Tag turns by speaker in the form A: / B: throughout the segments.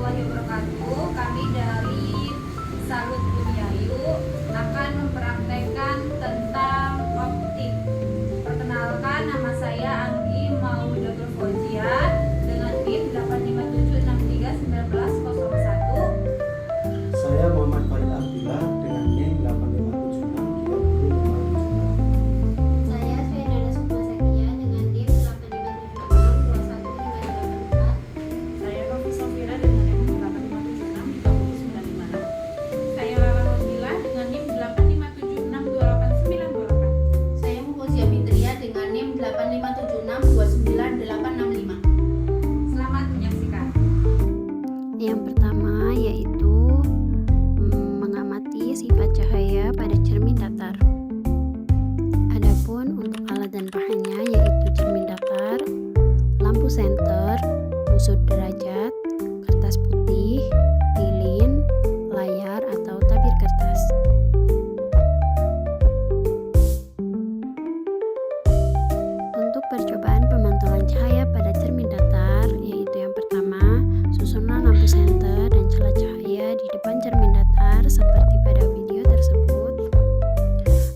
A: warahmatullahi wabarakatuh. Kami dari Salut Bunyayu akan mempraktekkan tentang optik. Perkenalkan, nama saya Anggi Maudatul Fauzia dengan NIM 857631901.
B: Saya Muhammad Farid Abdillah dengan NIM 857635576.
C: Saya Syaidana Sukma Sakia dengan NIM 857621584.
D: Saya Novi Sofira dengan NIM 857630956. Saya Lala Nobila dengan NIM 857628928.
C: Saya Muhozia Fitria dengan NIM 857629865.
A: Selamat menyaksikan.
E: Yang pertama yaitu mengamati sifat cahaya pada cermin datar. Adapun untuk alat dan bahannya yaitu cermin datar, lampu senter, busur derajat, kertas putih, lilin, layar atau tabir kertas. Untuk percobaan pemantulan cahaya pada cermin datar yaitu yang pertama, susunlah lampu senter dan celah cahaya di depan cermin datar seperti pada video tersebut.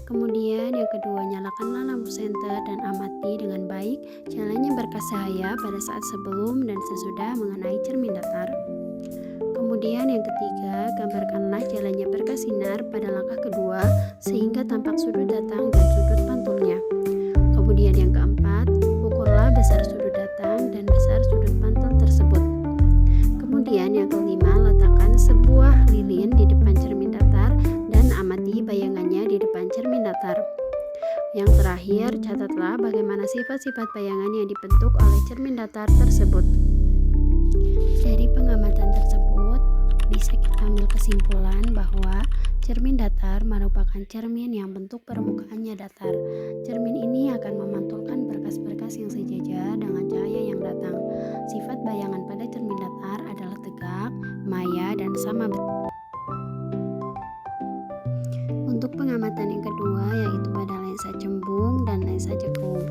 E: Kemudian yang kedua, nyalakanlah lampu senter dan amati dengan baik jalannya berkas cahaya pada saat sebelum dan sesudah mengenai cermin datar. Kemudian yang ketiga, gambarkanlah jalannya berkas sinar pada langkah kedua sehingga tampak sudut datang dan sudut pantulnya. Kemudian yang keempat, ukurlah besar sudut datang dan besar sudut pantul tersebut. Kemudian yang kelima, letakkan sebuah lilin di depan cermin datar dan amati bayangannya di depan cermin datar. Yang terakhir, catatlah bagaimana sifat-sifat bayangan yang dibentuk oleh cermin datar tersebut. Dari pengamatan tersebut, bisa kita ambil kesimpulan bahwa cermin datar merupakan cermin yang bentuk permukaannya datar. Cermin ini akan memantulkan berkas-berkas yang sejajar dengan cahaya yang datang. Sifat bayangan pada cermin datar adalah tegak, maya, dan sama bentuk. Untuk pengamatan yang kedua yaitu pada lensa cembung dan lensa cekung.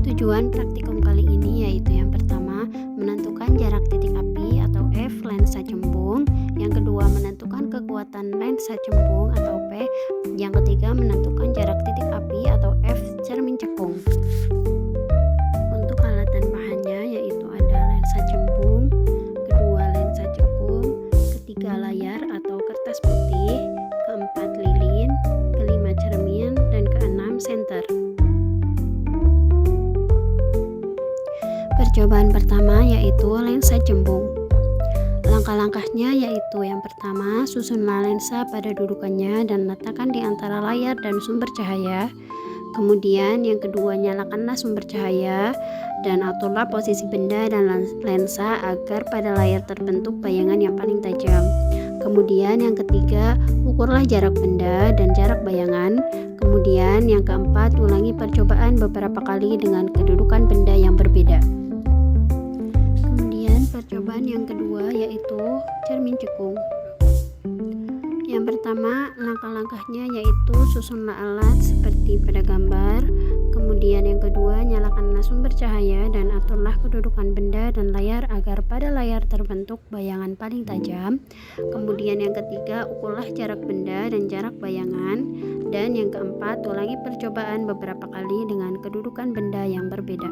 E: Tujuan praktikum kali ini yaitu yang pertama, menentukan jarak titik api atau F lensa cembung. Yang kedua, menentukan kekuatan lensa cembung atau P. Yang ketiga, menentukan jarak titik api atau F cermin cekung. Untuk alat dan bahannya yaitu ada lensa cembung, kedua lensa cekung, ketiga layar atau kertas putih, keempat lilin, kelima cermin, dan keenam senter. Percobaan pertama yaitu lensa cembung. Langkah-langkahnya yaitu yang pertama, susunlah lensa pada dudukannya dan letakkan di antara layar dan sumber cahaya. Kemudian yang kedua, nyalakanlah sumber cahaya dan aturlah posisi benda dan lensa agar pada layar terbentuk bayangan yang paling tajam. Kemudian yang ketiga, ukurlah jarak benda dan jarak bayangan. Kemudian yang keempat, ulangi percobaan beberapa kali dengan kedudukan benda yang berbeda. Percobaan yang kedua yaitu cermin cekung. Yang pertama, langkah-langkahnya yaitu susunlah alat seperti pada gambar. Kemudian yang kedua, nyalakanlah sumber cahaya dan aturlah kedudukan benda dan layar agar pada layar terbentuk bayangan paling tajam. Kemudian yang ketiga, ukurlah jarak benda dan jarak bayangan. Dan yang keempat, ulangi percobaan beberapa kali dengan kedudukan benda yang berbeda.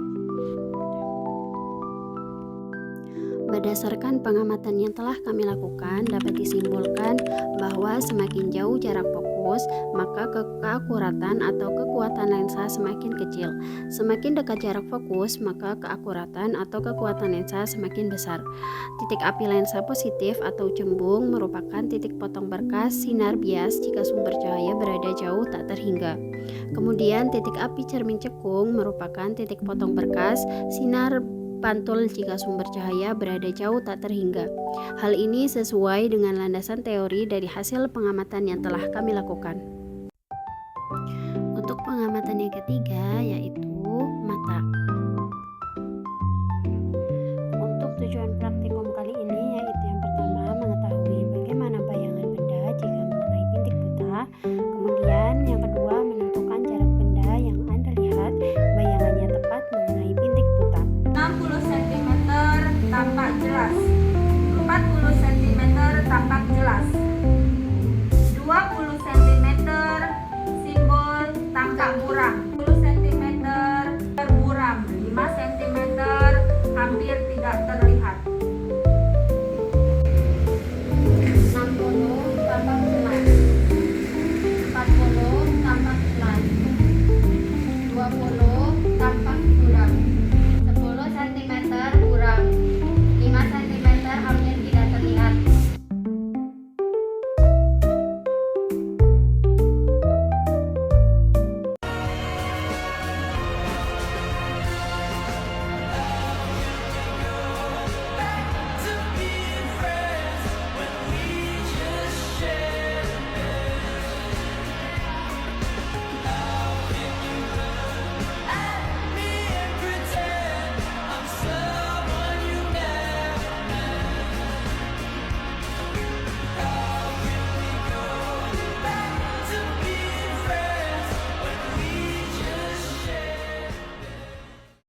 E: Berdasarkan pengamatan yang telah kami lakukan, dapat disimpulkan bahwa semakin jauh jarak fokus, maka keakuratan atau kekuatan lensa semakin kecil. Semakin dekat jarak fokus, maka keakuratan atau kekuatan lensa semakin besar. Titik api lensa positif atau cembung merupakan titik potong berkas sinar bias jika sumber cahaya berada jauh tak terhingga. Kemudian titik api cermin cekung merupakan titik potong berkas sinar pantul jika sumber cahaya berada jauh tak terhingga. Hal ini sesuai dengan landasan teori dari hasil pengamatan yang telah kami lakukan. Untuk pengamatan yang ketiga